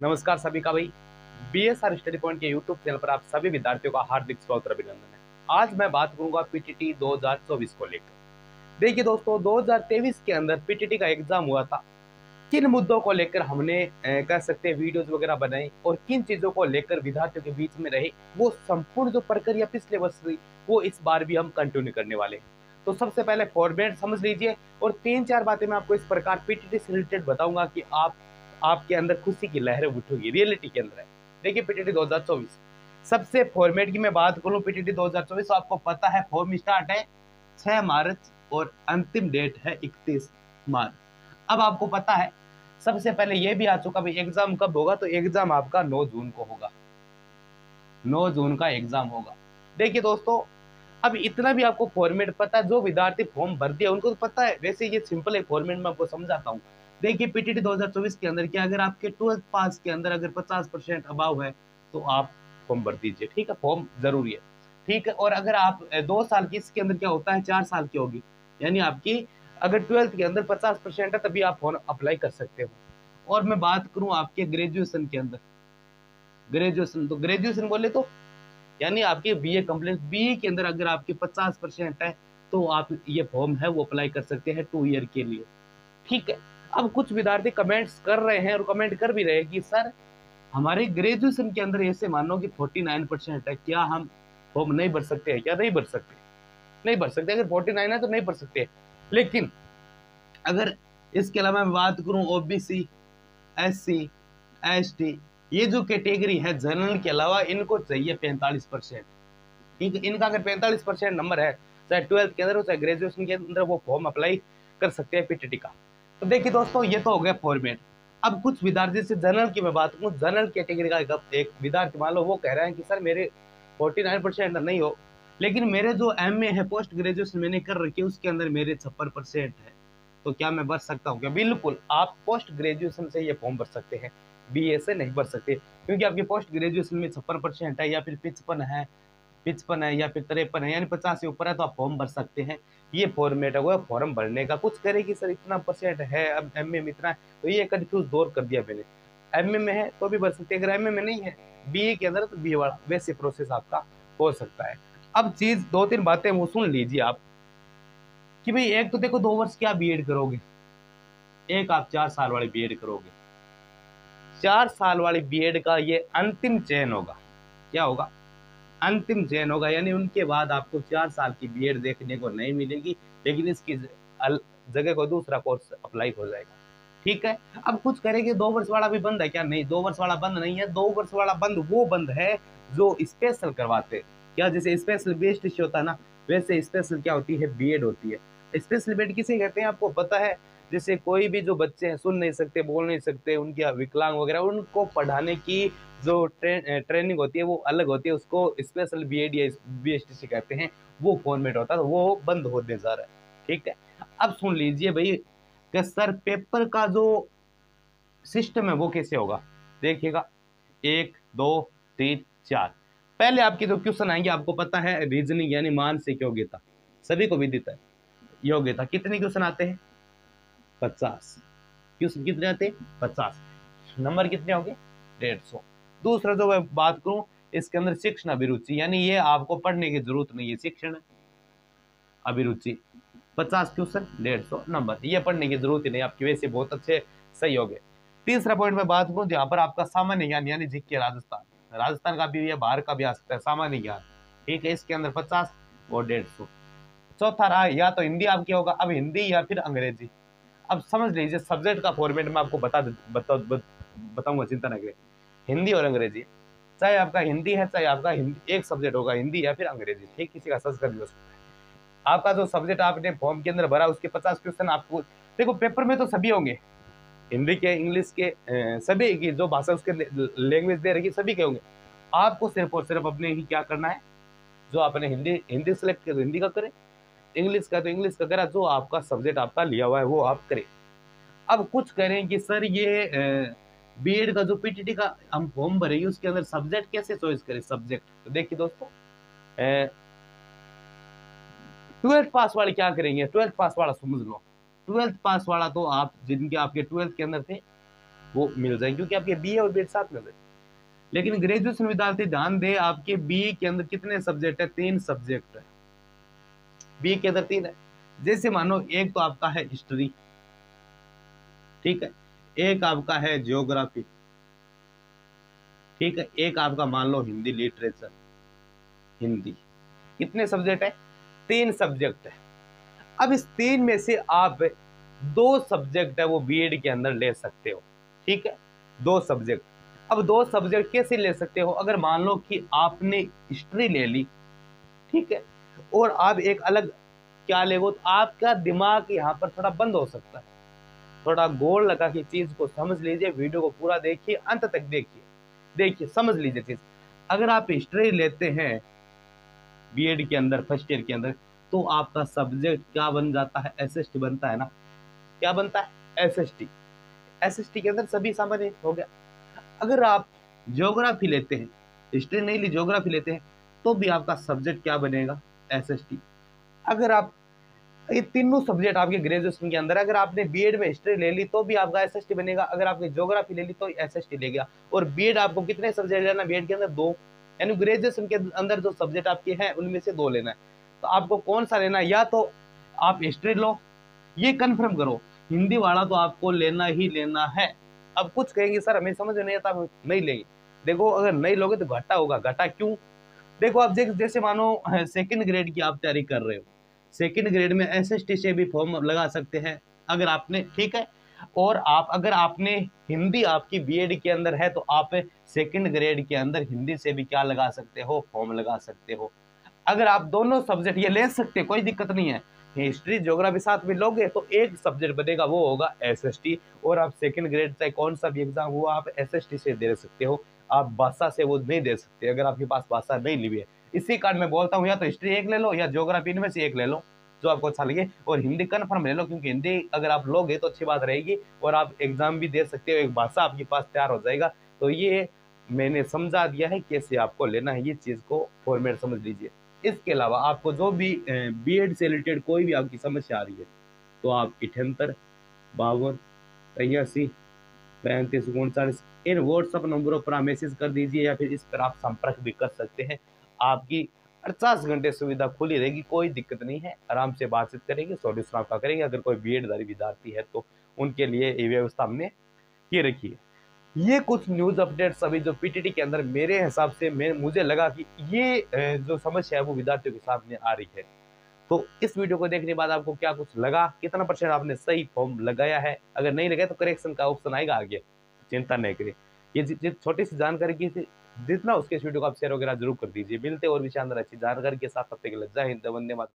नमस्कार सभी का भाई। बीएसआर स्टडी पॉइंट के यूट्यूब चैनल पर आप सभी विद्यार्थियों का हार्दिक स्वागत और अभिनंदन है। आज मैं बात करूंगा पीटीटी 2024 को लेकर। देखिए दोस्तों, 2023 के अंदर पीटीटी का एग्जाम हुआ था। किन मुद्दों को लेकर हमने कह सकते हैं वीडियोज वगैरह बनाई और किन चीजों को लेकर विद्यार्थियों के बीच में रहे, वो संपूर्ण जो प्रक्रिया पिछले वर्ष हुई वो इस बार भी हम कंटिन्यू करने वाले हैं। तो सबसे पहले फॉर्मेट समझ लीजिए और तीन चार बातें मैं आपको इस प्रकार पीटीटी से रिलेटेड बताऊंगा कि आपके अंदर खुशी की लहरें उठोगी, रियलिटी के अंदर है। देखिए पीटीटी 2024, सबसे फॉर्मेट की मैं बात करूं पीटीटी 2024, आपको पता है फॉर्म स्टार्ट है 6 मार्च और अंतिम डेट है 31 मार्च। अब आपको पता है सबसे पहले ये भी आ चुका भाई एग्जाम कब होगा, तो एग्जाम आपका 9 जून को होगा। 9 जून का एग्जाम होगा। देखिए दोस्तों, अब इतना भी आपको फॉर्मेट पता है, जो विद्यार्थी फॉर्म भर दिया उनको तो पता है। वैसे ये सिंपल है फॉर्मेट, में आपको समझाता हूँ। देखिए पीटीटी 2024 के अंदर क्या, अगर आपके 12th पास के अंदर अगर 50% अबाव है तो आप फॉर्म भर दीजिए, ठीक है, फॉर्म जरूरी है, ठीक है। और अगर आप 2 साल की, इसके अंदर क्या होता है 4 साल की होगी, यानी आपकी अगर 12th के अंदर 50% है तभी आप फॉर्म अप्लाई कर सकते हो। और मैं बात करूं आपके ग्रेजुएशन के अंदर, ग्रेजुएशन तो ग्रेजुएशन बोले तो यानी आपके बीए कंप्लीट, बीए के अंदर अगर आपके 50% है तो आप ये फॉर्म है वो अप्लाई कर सकते हैं 2 ईयर के लिए, ठीक है। अब कुछ विद्यार्थी कमेंट्स कर रहे हैं और कमेंट कर भी रहे हैं कि सर हमारे ग्रेजुएशन के अंदर ऐसे मानो कि 49% है, क्या हम फॉर्म नहीं भर सकते हैं? क्या नहीं भर सकते? नहीं भर सकते। अगर 49 है तो नहीं भर सकते। लेकिन अगर इसके अलावा मैं बात करूं ओबीसी, एससी, एसटी, ये जो कैटेगरी है जनरल के अलावा, इनको चाहिए 45%, ठीक है। इनका अगर 45% नंबर है, चाहे 12th के अंदर हो चाहे ग्रेजुएशन के अंदर, वो फॉर्म अप्लाई कर सकते हैं पीटीटी का। तो देखिए दोस्तों, ये तो हो गया फॉर्मेट। अब कुछ विद्यार्थी से जनरल की मैं बात करूँ, जनरल कैटेगरी का एक विद्यार्थी मान लो वो कह रहा है कि सर मेरे 49% नहीं हो, लेकिन मेरे जो एमए है, पोस्ट ग्रेजुएशन मैंने कर रखी है, उसके अंदर मेरे 56% है, तो क्या मैं भर सकता हूँ क्या? बिल्कुल, आप पोस्ट ग्रेजुएशन से ये फॉर्म भर सकते हैं, बीए से नहीं भर सकते, क्योंकि आपके पोस्ट ग्रेजुएशन में 56% है या फिर 55 है या फिर 53 है, यानी 50 से ऊपर है तो आप फॉर्म भर सकते हैं। ये फॉर्मेट है वो फॉर्म भरने का। कुछ करे कि सर इतना परसेंट है, अब एमए में इतना है, तो ये कंफ्यूज दूर कर दिया मैंने। एमए में है तो भी भर सकते हैं, अगर एमए में नहीं है बीए के अंदर तो बी वाला, वैसे प्रोसेस आपका हो सकता है। अब चीज दो तीन बातें वो सुन लीजिए आप, कि भाई एक तो देखो 2 वर्ष क्या बीएड करोगे, एक आप 4 साल वाली बीएड करोगे। 4 साल वाली बीएड का ये अंतिम चयन होगा। क्या होगा? अंतिम चयन होगा, यानी उनके बाद आपको 4 साल की बीएड देखने को नहीं मिलेगी, लेकिन इसकी जगह को दूसरा कोर्स अप्लाई हो जाएगा, ठीक है। अब कुछ करेंगे 2 वर्ष वाला भी बंद है क्या? नहीं, 2 वर्ष वाला बंद नहीं है। 2 वर्ष वाला बंद वो बंद है जो स्पेशल करवाते हैं। क्या, जैसे स्पेशल बेस्ट इश्यू होता है ना, वैसे स्पेशल क्या होती है, बीएड होती है। स्पेशल बीएड किसे कहते हैं आपको पता है? जैसे कोई भी जो बच्चे हैं, सुन नहीं सकते, बोल नहीं सकते, उनकी विकलांग वगैरह, उनको पढ़ाने की जो ट्रेनिंग होती है वो अलग होती है, उसको स्पेशल बीएड या बीएसटीसी कहते हैं। वो फॉर्मेट होता है, तो वो बंद होने जा रहा है, ठीक है। अब सुन लीजिए भाई कि सर पेपर का जो सिस्टम है वो कैसे होगा। देखिएगा, 1 2 3 4, पहले आपके जो क्वेश्चन आएंगे आपको पता है रीजनिंग यानी मानसिक योग्यता, सभी को विदित है। योग्यता कितने क्वेश्चन आते हैं? 50 क्वेश्चन कितने आते हैं? 50। नंबर कितने होंगे? 150। दूसरा जो मैं बात करूं, इसके अंदर शिक्षण अभिरुचि, यानी ये आपको पढ़ने की जरूरत नहीं है, शिक्षण अभिरुचि 50 क्वेश्चन 150 नंबर, ये पढ़ने की जरूरत ही नहीं आपकी, वैसे बहुत अच्छे सही हो गए। तीसरा पॉइंट मैं बात करूं, जहां पर आपका सामान्य ज्ञान यानी जीके, राजस्थान राजस्थान का भी है, बाहर का भी आ सकता है सामान्य ज्ञान, ठीक है, इसके अंदर 50 और 150। चौथा रहा या तो हिंदी आपकी होगा, अब हिंदी या फिर अंग्रेजी। अब समझ लीजिए सब्जेक्ट का फॉर्मेट मैं आपको बताऊंगा, चिंता न करें। हिंदी और अंग्रेजी, चाहे आपका हिंदी है चाहे आपका हिंदी, एक सब्जेक्ट होगा हिंदी या फिर अंग्रेजी, ठीक, किसी का संस्कृत भी हो सकता है। आपका जो सब्जेक्ट आपने फॉर्म के अंदर भरा उसके 50 क्वेश्चन आपको, देखो पेपर में तो सभी होंगे, हिंदी के, इंग्लिश के, सभी की जो भाषा उसके लैंग्वेज दे रखी सभी के होंगे। आपको सिर्फ और सिर्फ अपने ही क्या करना है, जो आपने हिंदी हिंदी सेलेक्ट कर हिंदी का करें, इंग्लिश का तो इंग्लिश का करा, जो आपका सब्जेक्ट आपका लिया हुआ है वो आप करें। अब कुछ करें कि सर ये बीएड का जो पीटीटी का हम फॉर्म भरेंगे उसके अंदर सब्जेक्ट कैसे चॉइस करें? सब्जेक्ट तो देखिए दोस्तों, 12th पास वाले क्या करेंगे, 12th पास वाला समझ लो। 12th पास वाला तो आप जिनके आपके 12th के अंदर थे वो मिल जाएंगे, क्योंकि आपके बीए और बीएड साथ में है। लेकिन ग्रेजुएशन विद्यार्थी ध्यान दे, आपके बीए के अंदर कितने सब्जेक्ट है? 3 सब्जेक्ट है। बीए के अंदर 3 है। जैसे मानो एक तो आपका है हिस्ट्री, ठीक है, एक आपका है ज्योग्राफी, ठीक है, एक आपका मान लो हिंदी लिटरेचर, हिंदी। कितने सब्जेक्ट है? 3 सब्जेक्ट है। अब इस 3 में से आप 2 सब्जेक्ट है वो बीएड के अंदर ले सकते हो, ठीक है, 2 सब्जेक्ट। अब 2 सब्जेक्ट कैसे ले सकते हो? अगर मान लो कि आपने हिस्ट्री ले ली, ठीक है, और आप एक अलग क्या ले, वो तो आपका दिमाग यहाँ पर थोड़ा बंद हो सकता है। थोड़ा गौर लगा के चीज को समझ लीजिए, वीडियो को पूरा देखिए, अंत तक देखिए, देखिए समझ लीजिए चीज। अगर आप हिस्ट्री लेते हैं बीएड के अंदर फर्स्ट ईयर के अंदर, तो आपका सब्जेक्ट क्या बन जाता है? एसएसटी बनता है ना। क्या बनता है? एसएसटी। एसएसटी के अंदर सभी सामान्य हो गया। अगर आप ज्योग्राफी लेते हैं, हिस्ट्री नहीं ली, ज्योग्राफी लेते हैं, तो भी आपका सब्जेक्ट क्या बनेगा? एसएसटी। अगर आप ये तीनों सब्जेक्ट आपके ग्रेजुएशन के अंदर, अगर आपने बीएड में हिस्ट्री ले ली तो भी आपका एसएसटी बनेगा, अगर आपने ज्योग्राफी ले ली तो एसएसटी ले गया। और बीएड आपको कितने सब्जेक्ट लेना? बीएड के अंदर 2, यानी ग्रेजुएशन के अंदर जो सब्जेक्ट आपके हैं उनमें से 2 लेना है। तो आपको कौन सा लेना है? या तो आप हिस्ट्री लो, ये कंफर्म करो, हिंदी वाला तो आपको लेना ही लेना है। अब कुछ कहेंगे सर हमें समझ में नहीं आता, हम नहीं लेंगे। देखो अगर नहीं लोगे तो घाटा होगा। घाटा क्यों? देखो आप जैसे मानो सेकंड ग्रेड की आप तैयारी कर रहे हो, सेकंड ग्रेड में एसएसटी से भी फॉर्म लगा सकते हैं अगर आपने, ठीक है। और आप अगर आपने हिंदी आपकी बीएड के अंदर है तो आप सेकंड ग्रेड के अंदर हिंदी से भी क्या लगा सकते हो? फॉर्म लगा सकते हो। अगर आप दोनों सब्जेक्ट ये ले सकते हैं, कोई दिक्कत नहीं है। हिस्ट्री ज्योग्राफी साथ में लोगे तो एक सब्जेक्ट बनेगा, वो होगा एसएसटी। और आप सेकंड ग्रेड चाहे कौन सा भी एग्जाम हुआ आप एसएसटी से दे सकते हो, आप भाषा से वो नहीं दे सकते अगर आपके पास भाषा नहीं ली हुई है। इसी कारण मैं बोलता हूँ या तो हिस्ट्री एक ले लो या ज्योग्राफी, इनमें से एक ले लो जो आपको अच्छा लगे। और हिंदी कन्फर्म ले लो, क्योंकि हिंदी अगर आप लोगे तो अच्छी बात रहेगी और आप एग्जाम भी दे सकते हो, एक भाषा आपके पास तैयार हो जाएगा। तो ये मैंने समझा दिया है कैसे आपको लेना है, ये चीज़ को फॉर्मेट समझ लीजिए। इसके अलावा आपको जो भी बीएड से रिलेटेड कोई भी आपकी समस्या आ रही है तो आप 78 52 83 35 39 इन व्हाट्सअप नंबरों पर आप मैसेज कर दीजिए, या फिर इस पर आप संपर्क भी कर सकते हैं। आपकी 50 घंटे सुविधा खुली रहेगी, कोई दिक्कत नहीं है, आराम से बातचीत करेंगे, सॉल्यूशन आपका करेंगे। अगर कोई बीएड धारी विद्यार्थी है तो उनके लिए ये व्यवस्था हमने की रखी है। ये कुछ न्यूज़ अपडेट्स अभी जो पीटीटी के अंदर मेरे हिसाब से मुझे लगा कि ये जो समस्या है वो विद्यार्थियों के सामने आ रही है। तो इस वीडियो को देखने के बाद आपको क्या कुछ लगा? कितना % आपने सही फॉर्म लगाया है? अगर नहीं लगाया तो करेक्शन का ऑप्शन आएगा आगे, चिंता नहीं करिए। ये छोटी सी जानकारी की थी, जितना उसके इस वीडियो को आप शेयर वगैरह जरूर कर दीजिए। मिलते और भी शानदार अच्छी जानकारी के साथ, तब तक के लिए जय हिंद, वंदे मातरम।